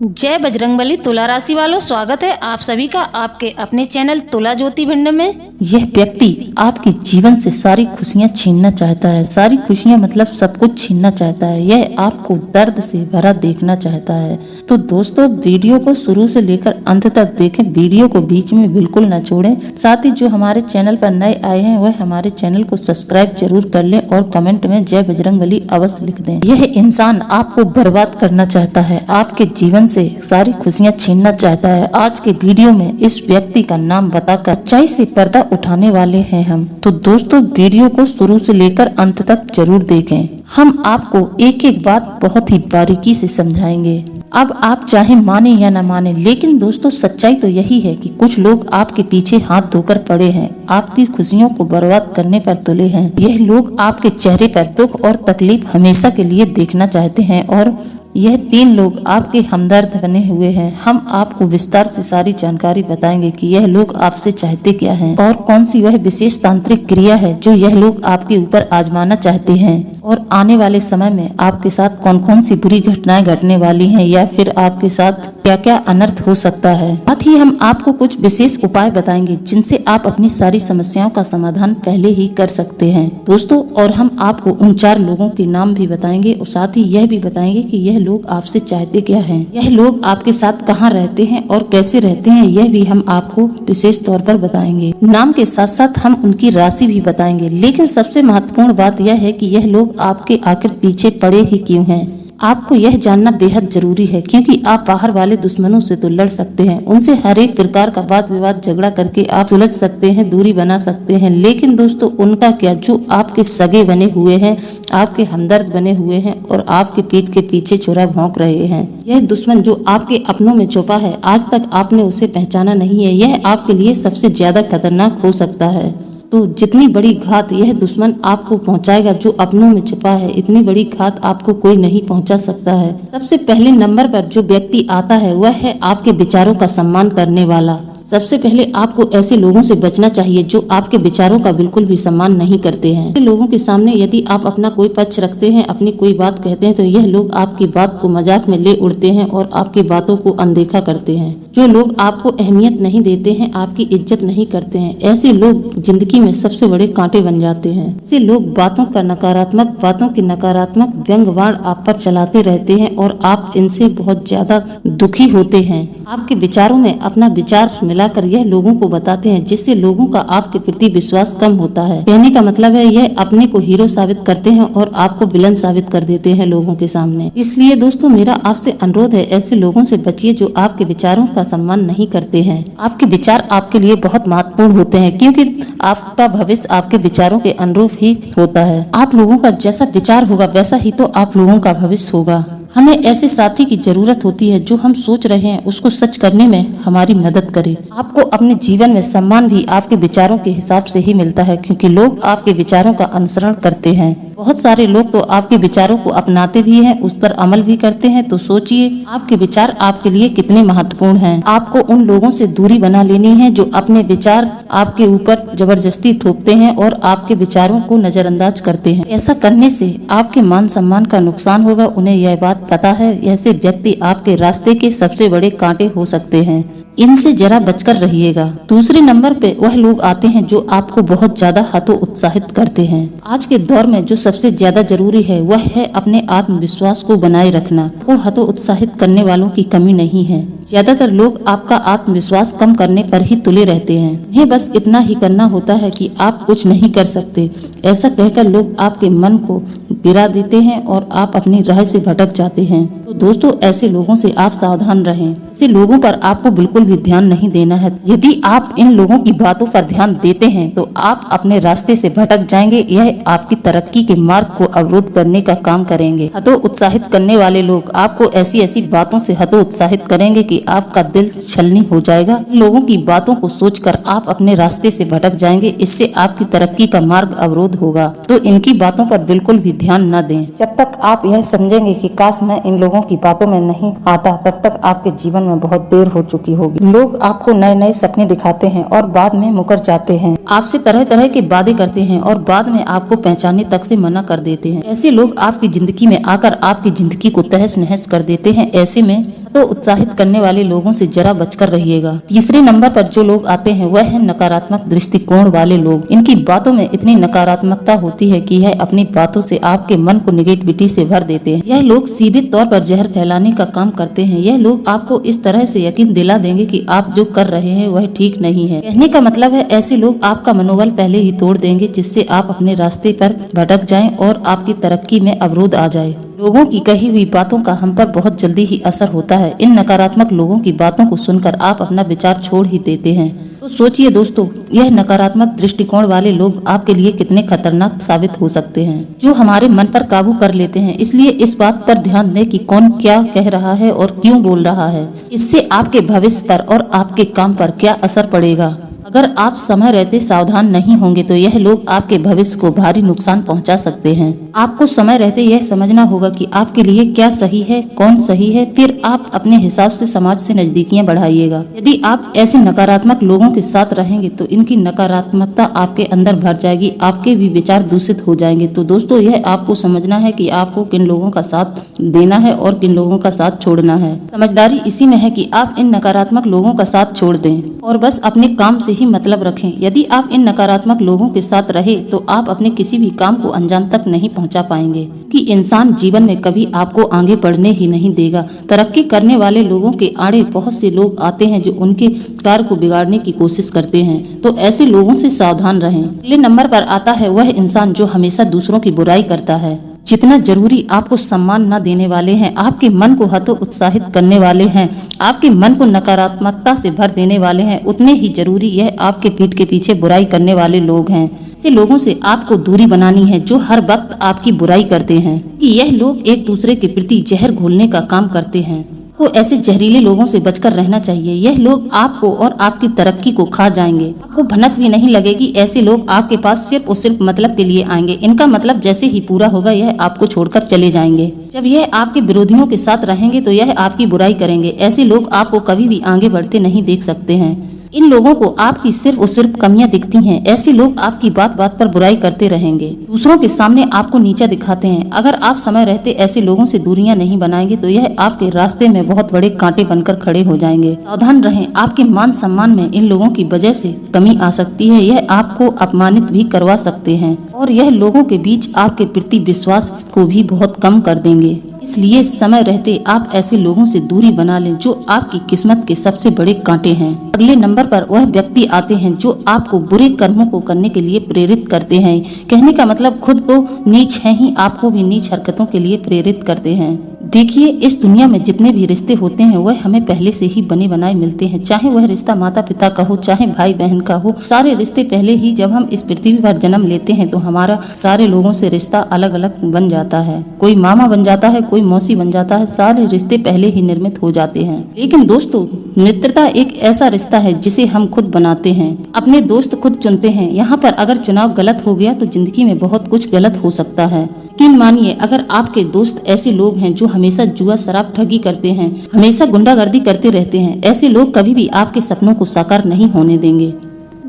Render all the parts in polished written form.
जय बजरंगबली। तुला राशि वालों, स्वागत है आप सभी का आपके अपने चैनल तुला ज्योति भिंड में। यह व्यक्ति आपके जीवन से सारी खुशियां छीनना चाहता है। सारी खुशियां मतलब सब कुछ छीनना चाहता है। यह आपको दर्द से भरा देखना चाहता है। तो दोस्तों, वीडियो को शुरू से लेकर अंत तक देखें। वीडियो को बीच में बिल्कुल न छोड़ें। साथ ही जो हमारे चैनल पर नए आए हैं वह हमारे चैनल को सब्सक्राइब जरूर कर लें और कमेंट में जय बजरंगबली अवश्य लिख दें। यह इंसान आपको बर्बाद करना चाहता है, आपके जीवन से सारी खुशियां छीनना चाहता है। आज के वीडियो में इस व्यक्ति का नाम बताकर सच्चाई से पर्दा उठाने वाले हैं हम। तो दोस्तों, वीडियो को शुरू से लेकर अंत तक जरूर देखें। हम आपको एक एक बात बहुत ही बारीकी से समझाएंगे। अब आप चाहे माने या न माने, लेकिन दोस्तों सच्चाई तो यही है कि कुछ लोग आपके पीछे हाथ धोकर पड़े हैं, आपकी खुशियों को बर्बाद करने पर तुले हैं। यह लोग आपके चेहरे पर दुख और तकलीफ हमेशा के लिए देखना चाहते हैं और यह 3 लोग आपके हमदर्द बने हुए हैं। हम आपको विस्तार से सारी जानकारी बताएंगे कि यह लोग आपसे चाहते क्या हैं और कौन सी वह विशेष तांत्रिक क्रिया है जो यह लोग आपके ऊपर आजमाना चाहते हैं, और आने वाले समय में आपके साथ कौन कौन सी बुरी घटनाएं घटने वाली हैं या फिर आपके साथ क्या क्या अनर्थ हो सकता है। साथ ही हम आपको कुछ विशेष उपाय बताएंगे जिनसे आप अपनी सारी समस्याओं का समाधान पहले ही कर सकते हैं दोस्तों। और हम आपको उन 4 लोगों के नाम भी बताएंगे और साथ ही यह भी बताएंगे कि यह लोग आपसे चाहते क्या हैं। यह लोग आपके साथ कहाँ रहते हैं और कैसे रहते हैं, यह भी हम आपको विशेष तौर पर बताएंगे। नाम के साथ साथ हम उनकी राशि भी बताएंगे। लेकिन सबसे महत्वपूर्ण बात यह है कि यह लोग आपके आखिर पीछे पड़े ही क्यों हैं। आपको यह जानना बेहद जरूरी है, क्योंकि आप बाहर वाले दुश्मनों से तो लड़ सकते हैं, उनसे हर एक प्रकार का वाद विवाद झगड़ा करके आप सुलझ सकते हैं, दूरी बना सकते हैं। लेकिन दोस्तों, उनका क्या जो आपके सगे बने हुए हैं, आपके हमदर्द बने हुए हैं और आपके पीठ के पीछे छुरा भौंक रहे हैं। यह दुश्मन जो आपके अपनों में छुपा है, आज तक आपने उसे पहचाना नहीं है, यह आपके लिए सबसे ज्यादा खतरनाक हो सकता है। तो जितनी बड़ी घात यह दुश्मन आपको पहुंचाएगा जो अपनों में छिपा है, इतनी बड़ी घात आपको कोई नहीं पहुंचा सकता है। सबसे पहले नंबर पर जो व्यक्ति आता है वह है आपके विचारों का सम्मान करने वाला। सबसे पहले आपको ऐसे लोगों से बचना चाहिए जो आपके विचारों का बिल्कुल भी सम्मान नहीं करते हैं। ऐसे लोगों के सामने यदि आप अपना कोई पक्ष रखते हैं, अपनी कोई बात कहते हैं, तो यह लोग आपकी बात को मजाक में ले उड़ते हैं और आपकी बातों को अनदेखा करते हैं। जो लोग आपको अहमियत नहीं देते हैं, आपकी इज्जत नहीं करते हैं, ऐसे लोग जिंदगी में सबसे बड़े कांटे बन जाते हैं। ऐसे लोग बातों की नकारात्मक व्यंग्यवाण आप पर चलाते रहते हैं और आप इनसे बहुत ज्यादा दुखी होते हैं। आपके विचारों में अपना विचार मिलाकर यह लोगों को बताते हैं, जिससे लोगों का आपके प्रति विश्वास कम होता है। कहने का मतलब है यह अपने को हीरो साबित करते हैं और आपको विलन साबित कर देते हैं लोगों के सामने। इसलिए दोस्तों, मेरा आपसे अनुरोध है, ऐसे लोगों से बचिए जो आपके विचारों का सम्मान नहीं करते हैं। आपके विचार आपके लिए बहुत महत्वपूर्ण होते हैं, क्योंकि आपका भविष्य आपके विचारों के अनुरूप ही होता है। आप लोगों का जैसा विचार होगा वैसा ही तो आप लोगों का भविष्य होगा। हमें ऐसे साथी की जरूरत होती है जो हम सोच रहे हैं उसको सच करने में हमारी मदद करे। आपको अपने जीवन में सम्मान भी आपके विचारों के हिसाब से ही मिलता है, क्योंकि लोग आपके विचारों का अनुसरण करते हैं। बहुत सारे लोग तो आपके विचारों को अपनाते भी हैं, उस पर अमल भी करते हैं। तो सोचिए आपके विचार आपके लिए कितने महत्वपूर्ण हैं। आपको उन लोगों से दूरी बना लेनी है जो अपने विचार आपके ऊपर जबरदस्ती थोपते हैं और आपके विचारों को नजरअंदाज करते हैं। ऐसा करने से आपके मान सम्मान का नुकसान होगा। उन्हें यह बात पता है। ऐसे व्यक्ति आपके रास्ते के सबसे बड़े कांटे हो सकते हैं, इनसे जरा बचकर रहिएगा। दूसरे नंबर पे वह लोग आते हैं जो आपको बहुत ज्यादा हतोत्साहित करते हैं। आज के दौर में जो सबसे ज्यादा जरूरी है वह है अपने आत्मविश्वास को बनाए रखना। वो हतोत्साहित करने वालों की कमी नहीं है। ज्यादातर लोग आपका आत्मविश्वास कम करने पर ही तुले रहते हैं। उन्हें बस इतना ही करना होता है कि आप कुछ नहीं कर सकते। ऐसा कहकर लोग आपके मन को गिरा देते हैं और आप अपनी राह से भटक जाते हैं। तो दोस्तों, ऐसे लोगों से आप सावधान रहें। ऐसे लोगों पर आपको बिल्कुल भी ध्यान नहीं देना है। यदि आप इन लोगों की बातों पर ध्यान देते हैं तो आप अपने रास्ते से भटक जाएंगे। यह आपकी तरक्की के मार्ग को अवरोध करने का काम करेंगे। हतोत्साहित करने वाले लोग आपको ऐसी ऐसी बातों से हतोत्साहित करेंगे कि आपका दिल छलनी हो जाएगा। इन लोगों की बातों को सोचकर आप अपने रास्ते से भटक जाएंगे। इससे आपकी तरक्की का मार्ग अवरोध होगा। तो इनकी बातों पर बिल्कुल भी ध्यान न दें। जब तक आप यह समझेंगे कि काश मैं इन लोगों की बातों में नहीं आता, तब तक आपके जीवन में बहुत देर हो चुकी होगी। लोग आपको नए नए सपने दिखाते हैं और बाद में मुकर जाते हैं। आपसे तरह तरह के वादे करते हैं और बाद में आपको पहचानने तक से मना कर देते हैं। ऐसे लोग आपकी जिंदगी में आकर आपकी जिंदगी को तहस नहस कर देते हैं। ऐसे में तो उत्साहित करने वाले लोगों से जरा बचकर रहिएगा। तीसरे नंबर पर जो लोग आते हैं वह है नकारात्मक दृष्टिकोण वाले लोग। इनकी बातों में इतनी नकारात्मकता होती है कि यह अपनी बातों से आपके मन को निगेटिविटी से भर देते हैं। यह लोग सीधे तौर पर जहर फैलाने का काम करते हैं। यह लोग आपको इस तरह से यकीन दिला देंगे कि आप जो कर रहे हैं वह ठीक नहीं है। कहने का मतलब है ऐसे लोग आपका मनोबल पहले ही तोड़ देंगे, जिससे आप अपने रास्ते पर भटक जाएं और आपकी तरक्की में अवरोध आ जाए। लोगों की कही हुई बातों का हम पर बहुत जल्दी ही असर होता है। इन नकारात्मक लोगों की बातों को सुनकर आप अपना विचार छोड़ ही देते हैं। तो सोचिए दोस्तों, यह नकारात्मक दृष्टिकोण वाले लोग आपके लिए कितने खतरनाक साबित हो सकते हैं, जो हमारे मन पर काबू कर लेते हैं। इसलिए इस बात पर ध्यान दें कि कौन क्या कह रहा है और क्यों बोल रहा है। इससे आपके भविष्य पर और आपके काम पर क्या असर पड़ेगा। अगर आप समय रहते सावधान नहीं होंगे तो यह लोग आपके भविष्य को भारी नुकसान पहुंचा सकते हैं। आपको समय रहते यह समझना होगा कि आपके लिए क्या सही है, कौन सही है, फिर आप अपने हिसाब से समाज से नजदीकियां बढ़ाइएगा। यदि आप ऐसे नकारात्मक लोगों के साथ रहेंगे तो इनकी नकारात्मकता आपके अंदर भर जाएगी, आपके भी विचार दूषित हो जाएंगे। तो दोस्तों, यह आपको समझना है कि आपको किन लोगों का साथ देना है और किन लोगों का साथ छोड़ना है। समझदारी इसी में है कि आप इन नकारात्मक लोगों का साथ छोड़ दें और बस अपने काम से ही मतलब रखें। यदि आप इन नकारात्मक लोगों के साथ रहे तो आप अपने किसी भी काम को अंजाम तक नहीं पहुंचा पाएंगे, कि इंसान जीवन में कभी आपको आगे बढ़ने ही नहीं देगा। तरक्की करने वाले लोगों के आड़े बहुत से लोग आते हैं जो उनके कार्य को बिगाड़ने की कोशिश करते हैं, तो ऐसे लोगों से सावधान रहें। अगले नंबर पर आता है वह इंसान जो हमेशा दूसरों की बुराई करता है। जितना जरूरी आपको सम्मान न देने वाले हैं, आपके मन को हतोत्साहित करने वाले हैं, आपके मन को नकारात्मकता से भर देने वाले हैं, उतने ही जरूरी यह आपके पीठ के पीछे बुराई करने वाले लोग हैं। ऐसे लोगों से आपको दूरी बनानी है जो हर वक्त आपकी बुराई करते हैं, कि यह लोग एक दूसरे के प्रति जहर घोलने का काम करते हैं। को ऐसे जहरीले लोगों से बचकर रहना चाहिए। यह लोग आपको और आपकी तरक्की को खा जाएंगे, आपको भनक भी नहीं लगेगी। ऐसे लोग आपके पास सिर्फ और सिर्फ मतलब के लिए आएंगे। इनका मतलब जैसे ही पूरा होगा यह आपको छोड़कर चले जाएंगे। जब यह आपके विरोधियों के साथ रहेंगे तो यह आपकी बुराई करेंगे। ऐसे लोग आपको कभी भी आगे बढ़ते नहीं देख सकते हैं। इन लोगों को आपकी सिर्फ और सिर्फ कमियां दिखती हैं। ऐसे लोग आपकी बात बात पर बुराई करते रहेंगे, दूसरों के सामने आपको नीचा दिखाते हैं। अगर आप समय रहते ऐसे लोगों से दूरियां नहीं बनाएंगे तो यह आपके रास्ते में बहुत बड़े कांटे बनकर खड़े हो जाएंगे। सावधान रहें, आपके मान सम्मान में इन लोगों की वजह से कमी आ सकती है। यह आपको अपमानित भी करवा सकते हैं और यह लोगों के बीच आपके प्रति विश्वास को भी बहुत कम कर देंगे। इसलिए समय रहते आप ऐसे लोगों से दूरी बना लें जो आपकी किस्मत के सबसे बड़े कांटे हैं। अगले नंबर पर वह व्यक्ति आते हैं जो आपको बुरे कर्मों को करने के लिए प्रेरित करते हैं। कहने का मतलब खुद तो नीच हैं ही, आपको भी नीच हरकतों के लिए प्रेरित करते हैं। देखिए, इस दुनिया में जितने भी रिश्ते होते हैं वह हमें पहले से ही बने बनाए मिलते हैं। चाहे वह रिश्ता माता पिता का हो, चाहे भाई बहन का हो, सारे रिश्ते पहले ही जब हम इस पृथ्वी पर जन्म लेते हैं तो हमारा सारे लोगों से रिश्ता अलग अलग बन जाता है। कोई मामा बन जाता है, कोई मौसी बन जाता है, सारे रिश्ते पहले ही निर्मित हो जाते हैं। लेकिन दोस्तों, मित्रता एक ऐसा रिश्ता है जिसे हम खुद बनाते हैं, अपने दोस्त खुद चुनते हैं। यहाँ पर अगर चुनाव गलत हो गया तो जिंदगी में बहुत कुछ गलत हो सकता है। यकीन मानिए, अगर आपके दोस्त ऐसे लोग हैं जो हमेशा जुआ शराब ठगी करते हैं, हमेशा गुंडागर्दी करते रहते हैं, ऐसे लोग कभी भी आपके सपनों को साकार नहीं होने देंगे।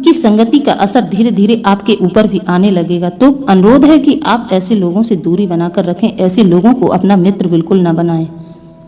की संगति का असर धीरे धीरे आपके ऊपर भी आने लगेगा। तो अनुरोध है कि आप ऐसे लोगों से दूरी बनाकर रखें। ऐसे लोगों को अपना मित्र बिल्कुल न बनाएं।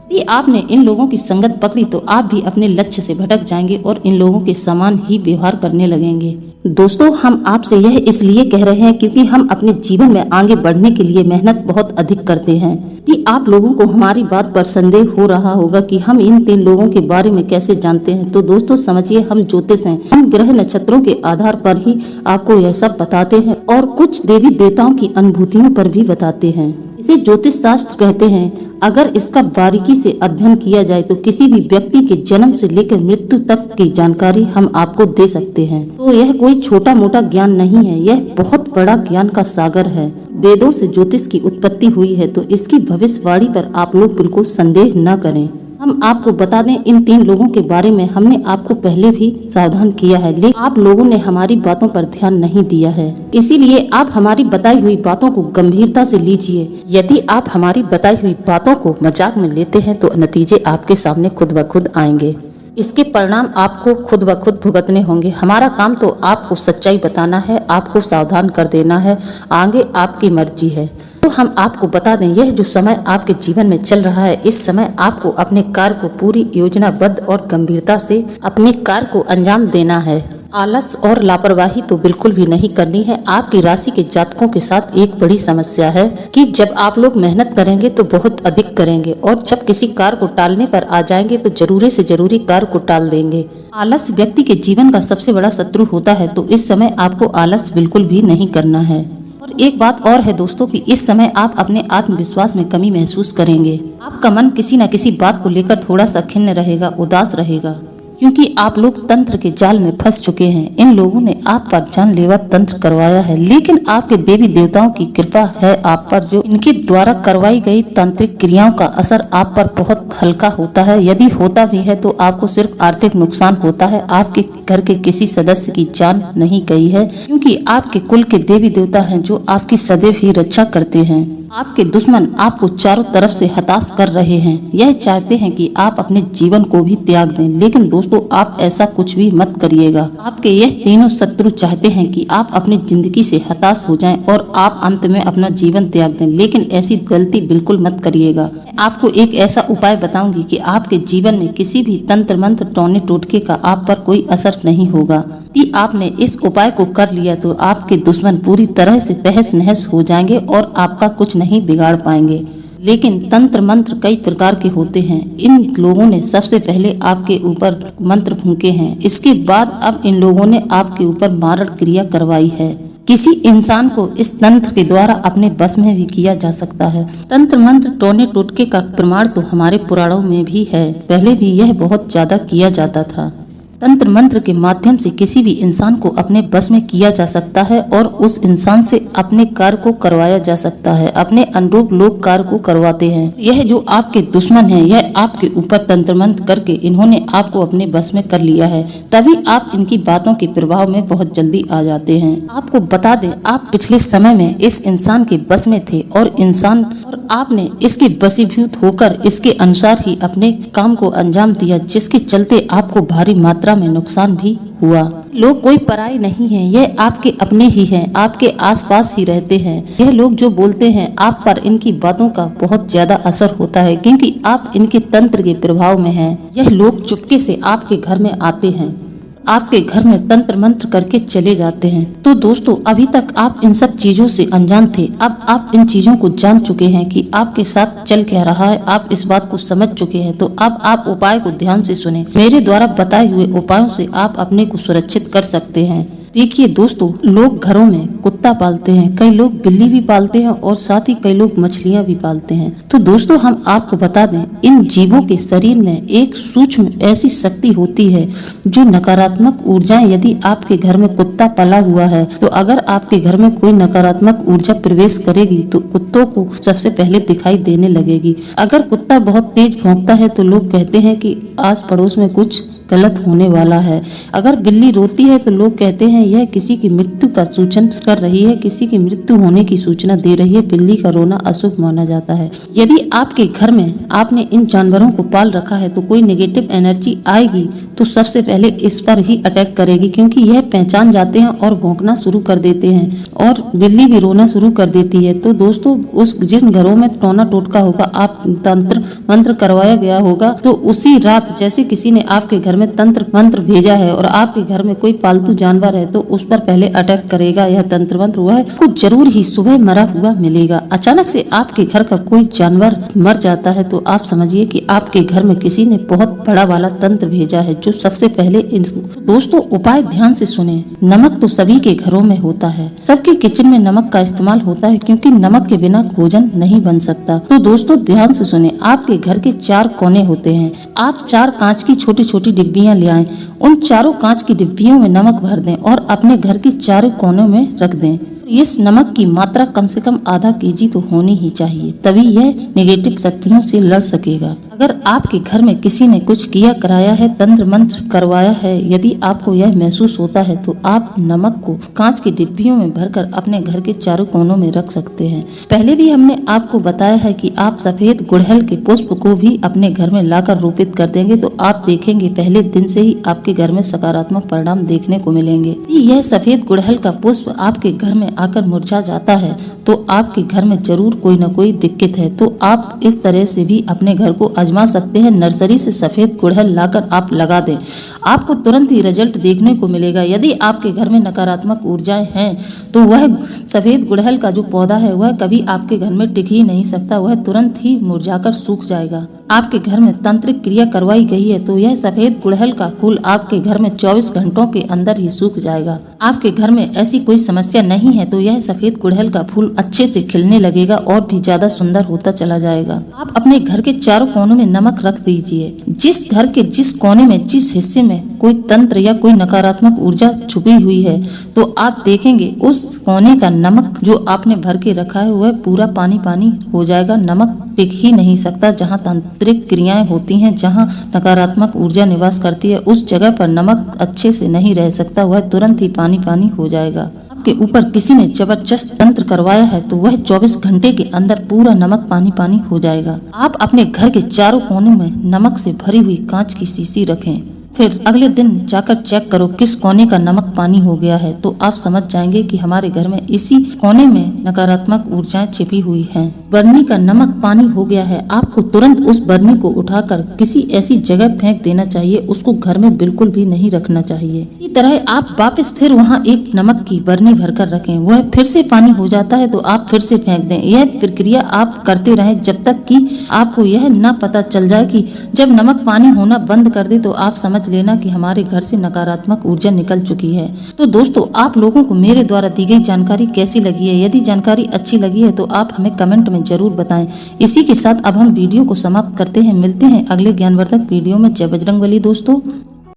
यदि आपने इन लोगों की संगत पकड़ी तो आप भी अपने लक्ष्य से भटक जाएंगे और इन लोगों के समान ही व्यवहार करने लगेंगे। दोस्तों, हम आपसे यह इसलिए कह रहे हैं क्योंकि हम अपने जीवन में आगे बढ़ने के लिए मेहनत बहुत अधिक करते हैं। यदि आप लोगों को हमारी बात पर संदेह हो रहा होगा कि हम इन 3 लोगों के बारे में कैसे जानते हैं, तो दोस्तों समझिए, हम ज्योतिष हैं। हम ग्रह नक्षत्रों के आधार पर ही आपको यह सब बताते हैं और कुछ देवी देवताओं की अनुभूतियों पर भी बताते हैं। इसे ज्योतिष शास्त्र कहते हैं। अगर इसका बारीकी से अध्ययन किया जाए तो किसी भी व्यक्ति के जन्म से लेकर मृत्यु तक की जानकारी हम आपको दे सकते हैं। तो यह कोई छोटा मोटा ज्ञान नहीं है, यह बहुत बड़ा ज्ञान का सागर है। वेदों से ज्योतिष की उत्पत्ति हुई है, तो इसकी भविष्यवाणी पर आप लोग बिल्कुल संदेह न करें। हम आपको बता दें, इन 3 लोगों के बारे में हमने आपको पहले भी सावधान किया है, लेकिन आप लोगों ने हमारी बातों पर ध्यान नहीं दिया है। इसीलिए आप हमारी बताई हुई बातों को गंभीरता से लीजिए। यदि आप हमारी बताई हुई बातों को मजाक में लेते हैं तो नतीजे आपके सामने खुद ब खुद आएंगे। इसके परिणाम आपको खुद ब खुद भुगतने होंगे। हमारा काम तो आपको सच्चाई बताना है, आपको सावधान कर देना है, आगे आपकी मर्जी है। दोस्तों हम आपको बता दें, यह जो समय आपके जीवन में चल रहा है, इस समय आपको अपने कार्य को पूरी योजनाबद्ध और गंभीरता से अपने कार्य को अंजाम देना है। आलस और लापरवाही तो बिल्कुल भी नहीं करनी है। आपकी राशि के जातकों के साथ एक बड़ी समस्या है कि जब आप लोग मेहनत करेंगे तो बहुत अधिक करेंगे और जब किसी कार्य को टालने पर आ जाएंगे तो जरूरी से जरूरी कार्य को टाल देंगे। आलस व्यक्ति के जीवन का सबसे बड़ा शत्रु होता है, तो इस समय आपको आलस बिल्कुल भी नहीं करना है। और एक बात और है दोस्तों कि इस समय आप अपने आत्मविश्वास में कमी महसूस करेंगे। आपका मन किसी न किसी बात को लेकर थोड़ा सा खिन्न रहेगा, उदास रहेगा, क्योंकि आप लोग तंत्र के जाल में फंस चुके हैं। इन लोगों ने आप पर जानलेवा तंत्र करवाया है, लेकिन आपके देवी देवताओं की कृपा है आप पर, जो इनके द्वारा करवाई गई तांत्रिक क्रियाओं का असर आप पर बहुत हल्का होता है। यदि होता भी है तो आपको सिर्फ आर्थिक नुकसान होता है। आपके घर के किसी सदस्य की जान नहीं गई है, क्योंकि आपके कुल के देवी देवता हैं जो आपकी सदैव ही रक्षा करते हैं। आपके दुश्मन आपको चारों तरफ से हताश कर रहे हैं। यह चाहते हैं कि आप अपने जीवन को भी त्याग दें, लेकिन दोस्तों आप ऐसा कुछ भी मत करिएगा। आपके यह तीनों शत्रु चाहते हैं कि आप अपनी जिंदगी से हताश हो जाएं और आप अंत में अपना जीवन त्याग दें, लेकिन ऐसी गलती बिल्कुल मत करिएगा। आपको एक ऐसा उपाय बताऊंगी कि आपके जीवन में किसी भी तंत्र मंत्र टोने टोटके का आप पर कोई असर नहीं होगा। यदि आपने इस उपाय को कर लिया तो आपके दुश्मन पूरी तरह से तहस नहस हो जाएंगे और आपका कुछ नहीं बिगाड़ पाएंगे। लेकिन तंत्र मंत्र कई प्रकार के होते हैं। इन लोगों ने सबसे पहले आपके ऊपर मंत्र फूंके हैं, इसके बाद अब इन लोगों ने आपके ऊपर मारण क्रिया करवाई है। किसी इंसान को इस तंत्र के द्वारा अपने बस में भी किया जा सकता है। तंत्र मंत्र टोने टोटके का प्रमाण तो हमारे पुराणों में भी है, पहले भी यह बहुत ज्यादा किया जाता था। तंत्र मंत्र के माध्यम से किसी भी इंसान को अपने बस में किया जा सकता है और उस इंसान से अपने कार्य को करवाया जा सकता है। अपने अनुरूप लोग कार्य को करवाते हैं। यह जो आपके दुश्मन हैं, यह आपके ऊपर तंत्र मंत्र करके इन्होंने आपको अपने बस में कर लिया है, तभी आप इनकी बातों के प्रभाव में बहुत जल्दी आ जाते हैं। आपको बता दें, आप पिछले समय में इस इंसान के बस में थे और आपने इसके वशीभूत होकर इसके अनुसार ही अपने काम को अंजाम दिया, जिसके चलते आपको भारी मात्रा में नुकसान भी हुआ। लोग कोई पराई नहीं है, यह आपके अपने ही हैं, आपके आसपास ही रहते हैं। यह लोग जो बोलते हैं आप पर इनकी बातों का बहुत ज्यादा असर होता है, क्योंकि आप इनके तंत्र के प्रभाव में हैं। यह लोग चुपके से आपके घर में आते हैं, आपके घर में तंत्र मंत्र करके चले जाते हैं। तो दोस्तों अभी तक आप इन सब चीजों से अनजान थे, अब आप इन चीजों को जान चुके हैं कि आपके साथ चल क्या रहा है। आप इस बात को समझ चुके हैं, तो अब आप उपाय को ध्यान से सुने। मेरे द्वारा बताए हुए उपायों से आप अपने को सुरक्षित कर सकते हैं। देखिए दोस्तों, लोग घरों में कुत्ता पालते हैं, कई लोग बिल्ली भी पालते हैं और साथ ही कई लोग मछलियां भी पालते हैं। तो दोस्तों हम आपको बता दें, इन जीवों के शरीर में एक सूक्ष्म ऐसी शक्ति होती है जो नकारात्मक ऊर्जाएं, यदि आपके घर में कुत्ता पला हुआ है तो अगर आपके घर में कोई नकारात्मक ऊर्जा प्रवेश करेगी तो कुत्तों को सबसे पहले दिखाई देने लगेगी। अगर कुत्ता बहुत तेज भौंकता है तो लोग कहते हैं कि आस पड़ोस में कुछ गलत होने वाला है। अगर बिल्ली रोती है तो लोग कहते हैं यह किसी की मृत्यु का सूचन कर रही है, किसी की मृत्यु होने की सूचना दे रही है। बिल्ली का रोना अशुभ माना जाता है। यदि आपके घर में आपने इन जानवरों को पाल रखा है तो कोई नेगेटिव एनर्जी आएगी तो सबसे पहले इस पर ही अटैक करेगी, क्योंकि यह पहचान जाते हैं और भौंकना शुरू कर देते हैं और बिल्ली भी रोना शुरू कर देती है। तो दोस्तों उस जिन घरों में टोना टोटका होगा, आप तंत्र मंत्र करवाया गया होगा, तो उसी रात जैसे किसी ने आपके घर में तंत्र मंत्र भेजा है और आपके घर में कोई पालतू जानवर है तो उस पर पहले अटैक करेगा यह तंत्र मंत्र। वह कुछ जरूर ही सुबह मरा हुआ मिलेगा। अचानक से आपके घर का कोई जानवर मर जाता है तो आप समझिए कि आपके घर में किसी ने बहुत बड़ा वाला तंत्र भेजा है, जो सबसे पहले दोस्तों उपाय ध्यान से सुने। नमक तो सभी के घरों में होता है, सबके किचन में नमक का इस्तेमाल होता है, क्योंकि नमक के बिना भोजन नहीं बन सकता। तो दोस्तों ध्यान से सुने, आपके घर के 4 कोने होते हैं। आप 4 कांच की छोटी छोटी डिब्बियां ले आएं, उन चारों कांच की डिब्बियों में नमक भर दें और अपने घर के चारों कोनों में रख दें। इस नमक की मात्रा कम से कम आधा केजी तो होनी ही चाहिए, तभी यह नेगेटिव शक्तियों से लड़ सकेगा। अगर आपके घर में किसी ने कुछ किया कराया है, तंत्र मंत्र करवाया है, यदि आपको यह महसूस होता है तो आप नमक को कांच की डिब्बियों में भरकर अपने घर के चारों कोनों में रख सकते हैं। पहले भी हमने आपको बताया है कि आप सफेद गुड़हल के पुष्प को भी अपने घर में लाकर रोपित कर देंगे तो आप देखेंगे पहले दिन से ही आपके घर में सकारात्मक परिणाम देखने को मिलेंगे। यह सफेद गुड़हल का पुष्प आपके घर में आकर मुरझा जाता है तो आपके घर में जरूर कोई न कोई दिक्कत है। तो आप इस तरह से भी अपने घर को आजमा सकते हैं। नर्सरी से सफेद गुड़हल लाकर आप लगा दें, आपको तुरंत ही रिजल्ट देखने को मिलेगा। यदि आपके घर में नकारात्मक ऊर्जाएं हैं तो वह सफेद गुड़हल का जो पौधा है वह कभी आपके घर में टिक ही नहीं सकता, वह तुरंत ही मुरझाकर सूख जाएगा। आपके घर में तांत्रिक क्रिया करवाई गई है तो यह सफेद गुड़हल का फूल आपके घर में 24 घंटों के अंदर ही सूख जाएगा। आपके घर में ऐसी कोई समस्या नहीं है तो यह सफेद गुड़हल का फूल अच्छे से खिलने लगेगा और भी ज्यादा सुंदर होता चला जाएगा। आप अपने घर के चारों कोनों में नमक रख दीजिए। जिस घर के जिस कोने में, जिस हिस्से में कोई तंत्र या कोई नकारात्मक ऊर्जा छुपी हुई है तो आप देखेंगे उस कोने का नमक जो आपने भर के रखा है वह पूरा पानी पानी हो जाएगा। नमक टिक ही नहीं सकता। जहाँ तांत्रिक क्रियाएं होती हैं, जहाँ नकारात्मक ऊर्जा निवास करती है, उस जगह पर नमक अच्छे से नहीं रह सकता, वह तुरंत ही पानी पानी हो जाएगा। आपके ऊपर किसी ने जबरदस्त तंत्र करवाया है तो वह 24 घंटे के अंदर पूरा नमक पानी पानी हो जाएगा। आप अपने घर के चारों कोनों में नमक से भरी हुई कांच की शीशी रखें, फिर अगले दिन जाकर चेक करो किस कोने का नमक पानी हो गया है तो आप समझ जाएंगे कि हमारे घर में इसी कोने में नकारात्मक ऊर्जाएं छिपी हुई हैं। बरनी का नमक पानी हो गया है, आपको तुरंत उस बरनी को उठाकर किसी ऐसी जगह फेंक देना चाहिए, उसको घर में बिल्कुल भी नहीं रखना चाहिए। इसी तरह आप वापस फिर वहाँ एक नमक की बरनी भरकर रखें, वह फिर से पानी हो जाता है तो आप फिर से फेंक दें। यह प्रक्रिया आप करते रहें जब तक कि आपको यह न पता चल जाए कि जब नमक पानी होना बंद कर दे तो आप समझ लेना कि हमारे घर से नकारात्मक ऊर्जा निकल चुकी है। तो दोस्तों, आप लोगों को मेरे द्वारा दी गई जानकारी कैसी लगी है? यदि जानकारी अच्छी लगी है तो आप हमें कमेंट में जरूर बताएं। इसी के साथ अब हम वीडियो को समाप्त करते हैं। मिलते हैं अगले ज्ञानवर्धक वीडियो में। जय बजरंगबली दोस्तों।